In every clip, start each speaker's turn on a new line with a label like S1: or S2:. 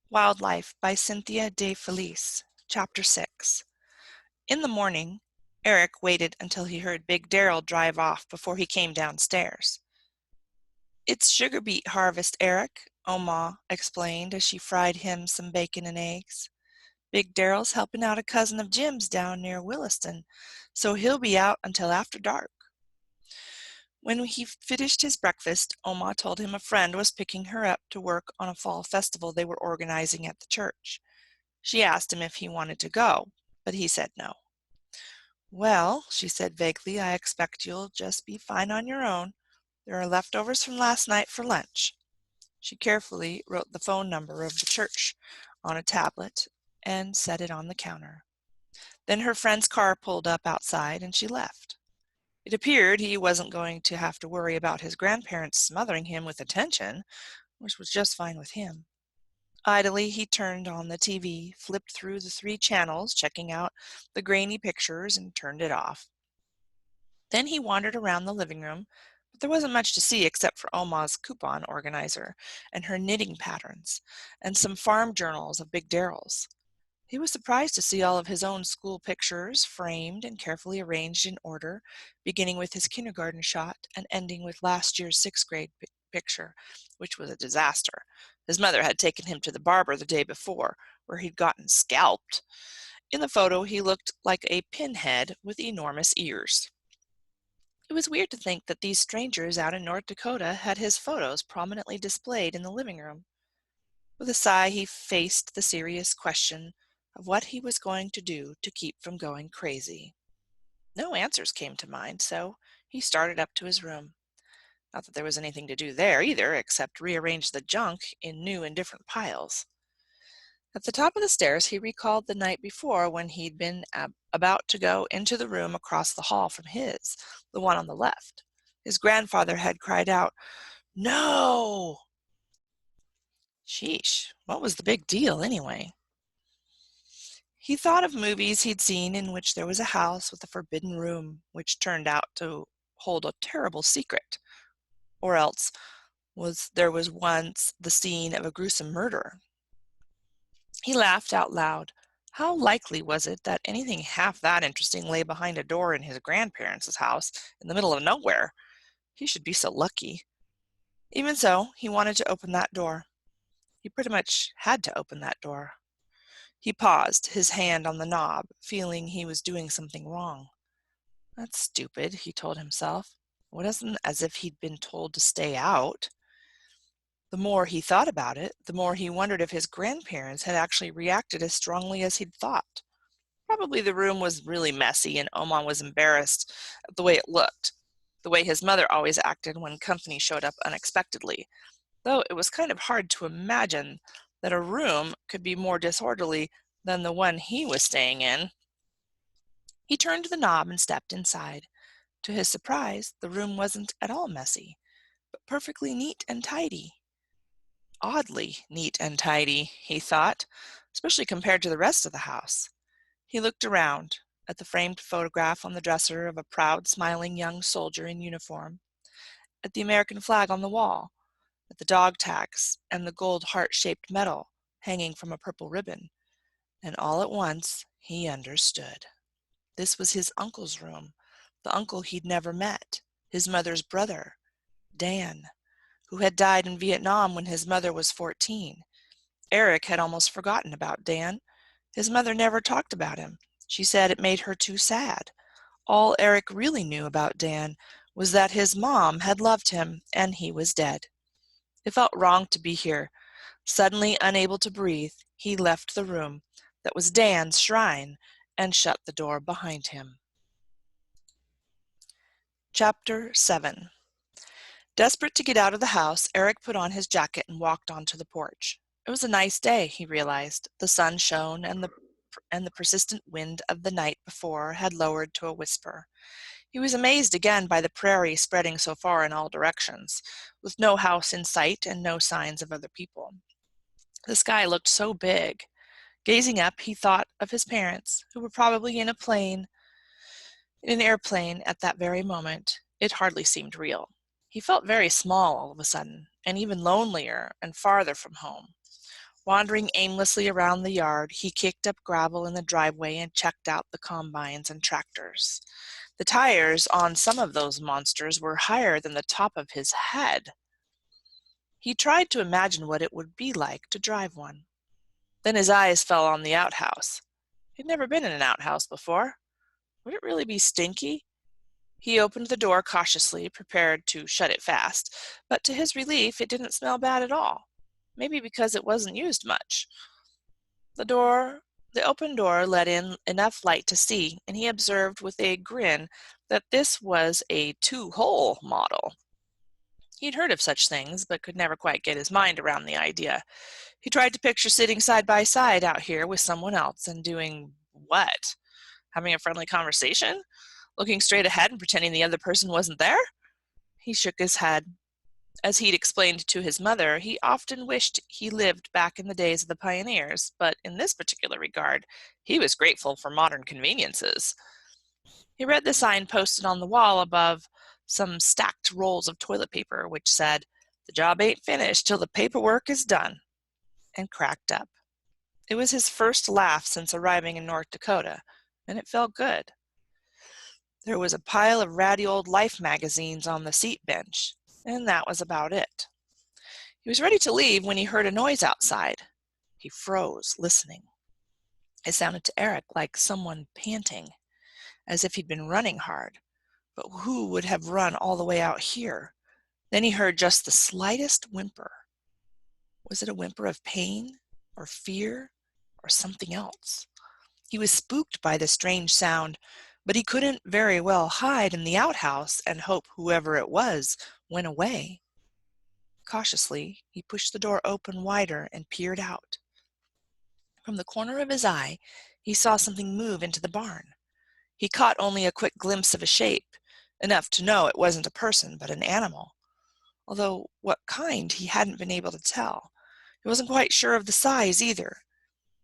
S1: Wildlife by Cynthia DeFelice, Chapter 6. In the morning, Eric waited until he heard Big Darrell drive off before he came downstairs. "It's sugar beet harvest, Eric," Oma explained as she fried him some bacon and eggs. "Big Darrell's helping out a cousin of Jim's down near Williston, so he'll be out until after dark." When he finished his breakfast, Oma told him a friend was picking her up to work on a fall festival they were organizing at the church. She asked him if he wanted to go, but he said no. "Well," she said vaguely, "I expect you'll just be fine on your own. There are leftovers from last night for lunch." She carefully wrote the phone number of the church on a tablet and set it on the counter. Then her friend's car pulled up outside and she left. It appeared he wasn't going to have to worry about his grandparents smothering him with attention, which was just fine with him. Idly, he turned on the TV, flipped through the 3 channels, checking out the grainy pictures, and turned it off. Then he wandered around the living room, but there wasn't much to see except for Oma's coupon organizer and her knitting patterns, and some farm journals of Big Darrell's. He was surprised to see all of his own school pictures framed and carefully arranged in order, beginning with his kindergarten shot and ending with last year's 6th grade picture, which was a disaster. His mother had taken him to the barber the day before, where he'd gotten scalped. In the photo, he looked like a pinhead with enormous ears. It was weird to think that these strangers out in North Dakota had his photos prominently displayed in the living room. With a sigh, he faced the serious question of what he was going to do to keep from going crazy. No answers came to mind, so he started up to his room. Not that there was anything to do there either, except rearrange the junk in new and different piles. At the top of the stairs, he recalled the night before when he'd been about to go into the room across the hall from his, the one on the left. His grandfather had cried out, "No!" Sheesh, what was the big deal anyway? He thought of movies he'd seen in which there was a house with a forbidden room which turned out to hold a terrible secret, or else there was once the scene of a gruesome murder. He laughed out loud. How likely was it that anything half that interesting lay behind a door in his grandparents' house in the middle of nowhere? He should be so lucky. Even so, he wanted to open that door. He pretty much had to open that door. He paused, his hand on the knob, feeling he was doing something wrong. "That's stupid," he told himself. It wasn't as if he'd been told to stay out. The more he thought about it, the more he wondered if his grandparents had actually reacted as strongly as he'd thought. Probably the room was really messy and Oman was embarrassed at the way it looked, the way his mother always acted when company showed up unexpectedly, though it was kind of hard to imagine that a room could be more disorderly than the one he was staying in. He turned the knob and stepped inside. To his surprise, the room wasn't at all messy, but perfectly neat and tidy. Oddly neat and tidy, he thought, especially compared to the rest of the house. He looked around at the framed photograph on the dresser of a proud, smiling young soldier in uniform, at the American flag on the wall, at the dog tags and the gold heart-shaped medal hanging from a purple ribbon, and all at once he understood. This was his uncle's room, the uncle he'd never met, his mother's brother, Dan, who had died in Vietnam when his mother was 14. Eric had almost forgotten about Dan. His mother never talked about him. She said it made her too sad. All Eric really knew about Dan was that his mom had loved him and he was dead. It felt wrong to be here. Suddenly unable to breathe, he left the room that was Dan's shrine and shut the door behind him. Chapter 7. Desperate to get out of the house, Eric put on his jacket and walked onto the porch. It was a nice day, he realized. The sun shone, and the persistent wind of the night before had lowered to a whisper. He was amazed again by the prairie spreading so far in all directions, with no house in sight and no signs of other people. The sky looked so big. Gazing up, he thought of his parents, who were probably in an airplane at that very moment. It hardly seemed real. He felt very small all of a sudden, and even lonelier and farther from home. Wandering aimlessly around the yard, he kicked up gravel in the driveway and checked out the combines and tractors. The tires on some of those monsters were higher than the top of his head. He tried to imagine what it would be like to drive one. Then his eyes fell on the outhouse. He'd never been in an outhouse before. Would it really be stinky? He opened the door cautiously, prepared to shut it fast, but to his relief, it didn't smell bad at all. Maybe because it wasn't used much. The open door let in enough light to see, and he observed with a grin that this was a two-hole model. He'd heard of such things, but could never quite get his mind around the idea. He tried to picture sitting side by side out here with someone else and doing what? Having a friendly conversation? Looking straight ahead and pretending the other person wasn't there? He shook his head. As he'd explained to his mother, he often wished he lived back in the days of the pioneers, but in this particular regard, he was grateful for modern conveniences. He read the sign posted on the wall above some stacked rolls of toilet paper, which said, "The job ain't finished till the paperwork is done," and cracked up. It was his first laugh since arriving in North Dakota, and it felt good. There was a pile of ratty old Life magazines on the seat bench, and that was about it. He was ready to leave when he heard a noise outside. He froze, listening. It sounded to Eric like someone panting, as if he'd been running hard. But who would have run all the way out here? Then he heard just the slightest whimper. Was it a whimper of pain, or fear, or something else? He was spooked by the strange sound, but he couldn't very well hide in the outhouse and hope whoever it was went away. Cautiously, he pushed the door open wider and peered out. From the corner of his eye, he saw something move into the barn. He caught only a quick glimpse of a shape, enough to know it wasn't a person but an animal, although what kind he hadn't been able to tell. He wasn't quite sure of the size either.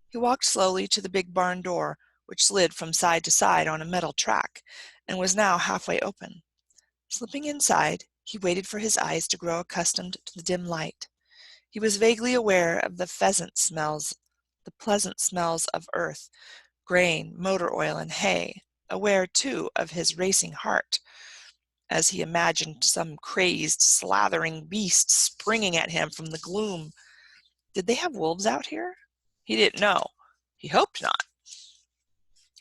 S1: He walked slowly to the big barn door, which slid from side to side on a metal track and was now halfway open. Slipping inside, he waited for his eyes to grow accustomed to the dim light. He was vaguely aware of the pleasant smells of earth, grain, motor oil, and hay, aware, too, of his racing heart, as he imagined some crazed, slathering beast springing at him from the gloom. Did they have wolves out here? He didn't know. He hoped not.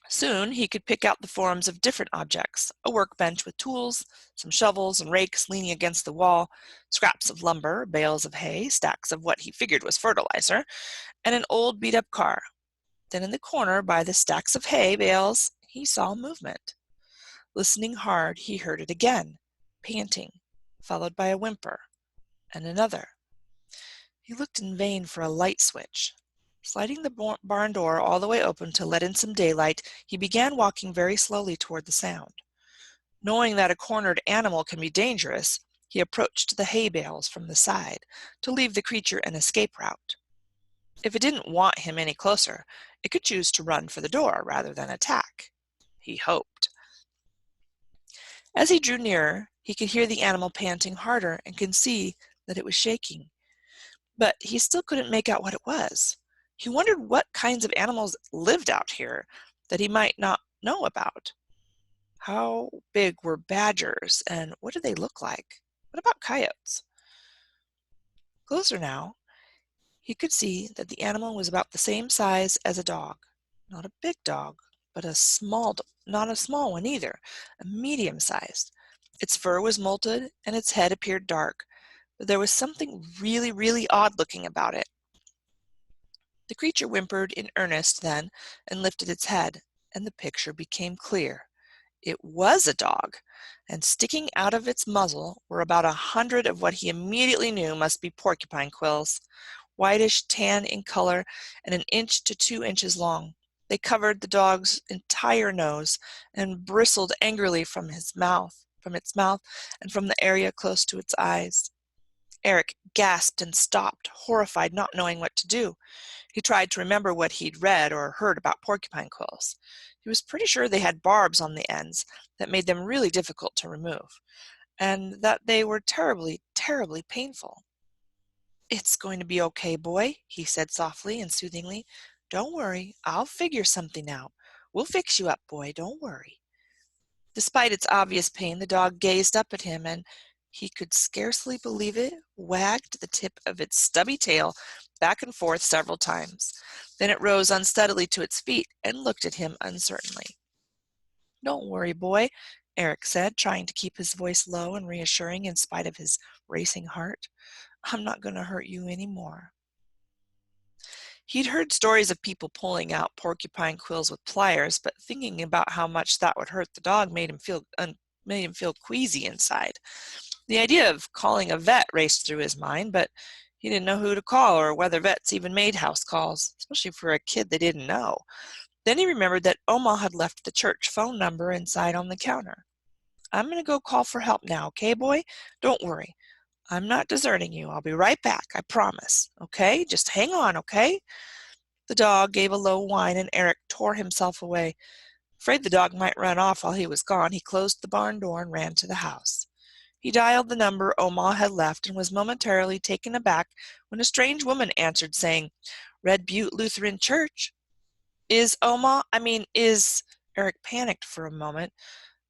S1: Soon he could pick out the forms of different objects: a workbench with tools, some shovels and rakes leaning against the wall, scraps of lumber, bales of hay, stacks of what he figured was fertilizer, and an old beat-up car. Then in the corner by the stacks of hay bales, he saw movement. Listening hard, he heard it again, panting, followed by a whimper, and another. He looked in vain for a light switch. Sliding the barn door all the way open to let in some daylight, he began walking very slowly toward the sound. Knowing that a cornered animal can be dangerous, he approached the hay bales from the side to leave the creature an escape route. If it didn't want him any closer, it could choose to run for the door rather than attack. He hoped. As he drew nearer, he could hear the animal panting harder and could see that it was shaking. But he still couldn't make out what it was. He wondered what kinds of animals lived out here that he might not know about. How big were badgers, and what did they look like? What about coyotes? Closer now, he could see that the animal was about the same size as a dog. Not a big dog, but not a small one either, a medium-sized. Its fur was molted, and its head appeared dark, but there was something really, really odd-looking about it. The creature whimpered in earnest then and lifted its head, and the picture became clear. It was a dog, and sticking out of its muzzle were about 100 of what he immediately knew must be porcupine quills, whitish tan in color and 1 inch to 2 inches long. They covered the dog's entire nose and bristled angrily from its mouth, and from the area close to its eyes. Eric gasped and stopped, horrified, not knowing what to do. He tried to remember what he'd read or heard about porcupine quills. He was pretty sure they had barbs on the ends that made them really difficult to remove, and that they were terribly, terribly painful. "It's going to be okay, boy," he said softly and soothingly. "Don't worry. I'll figure something out. We'll fix you up, boy. Don't worry." Despite its obvious pain, the dog gazed up at him and, he could scarcely believe it, wagged the tip of its stubby tail back and forth several times. Then it rose unsteadily to its feet and looked at him uncertainly. "Don't worry, boy," Eric said, trying to keep his voice low and reassuring in spite of his racing heart. "I'm not going to hurt you any more." He'd heard stories of people pulling out porcupine quills with pliers, but thinking about how much that would hurt the dog made him feel queasy inside. The idea of calling a vet raced through his mind, but he didn't know who to call or whether vets even made house calls, especially for a kid they didn't know. Then he remembered that Oma had left the church phone number inside on the counter. "I'm going to go call for help now, okay, boy? Don't worry. I'm not deserting you. I'll be right back, I promise. Okay? Just hang on, okay?" The dog gave a low whine and Eric tore himself away. Afraid the dog might run off while he was gone, he closed the barn door and ran to the house. He dialed the number Oma had left and was momentarily taken aback when a strange woman answered, saying, "Red Butte Lutheran Church. Is Oma, is..." Eric panicked for a moment,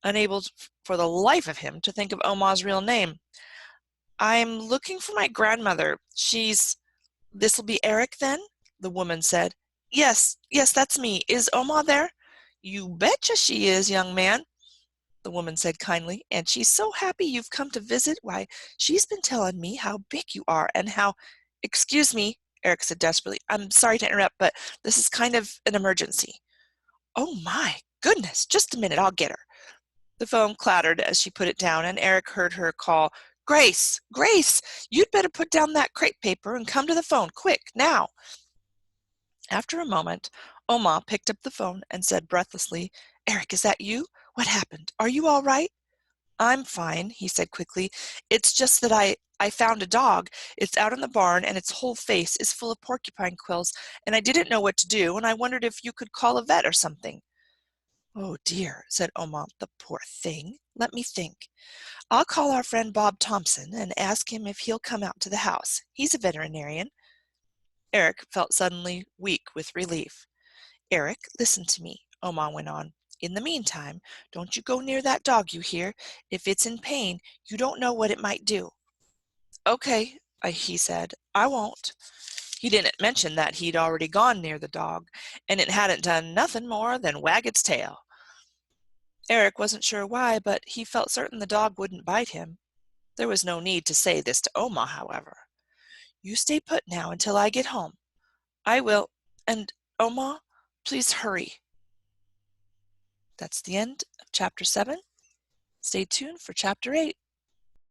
S1: unable for the life of him to think of Oma's real name. "I'm looking for my grandmother. This'll be Eric, then?" the woman said. Yes, that's me. Is Oma there?" "You betcha she is, young man," the woman said kindly, "and she's so happy you've come to visit. Why, she's been telling me how big you are and how..." "Excuse me," Eric said desperately. "I'm sorry to interrupt, but this is kind of an emergency." "Oh my goodness, just a minute, I'll get her." The phone clattered as she put it down, and Eric heard her call, "Grace, Grace, you'd better put down that crepe paper and come to the phone, quick, now." After a moment, Oma picked up the phone and said breathlessly, "Eric, is that you? What happened? Are you all right?" "I'm fine," he said quickly. "It's just that I found a dog. It's out in the barn, and its whole face is full of porcupine quills, and I didn't know what to do, and I wondered if you could call a vet or something." "Oh, dear," said Oma. "The poor thing. Let me think. I'll call our friend Bob Thompson and ask him if he'll come out to the house. He's a veterinarian." Eric felt suddenly weak with relief. "Eric, listen to me," Oma went on. "In the meantime, don't you go near that dog, you hear? If it's in pain, you don't know what it might do." "Okay," he said, "I won't." He didn't mention that he'd already gone near the dog, and it hadn't done nothing more than wag its tail. Eric wasn't sure why, but he felt certain the dog wouldn't bite him. There was no need to say this to Oma, however. "You stay put now until I get home." "I will. And, Oma, please hurry." That's the end of Chapter 7. Stay tuned for Chapter 8.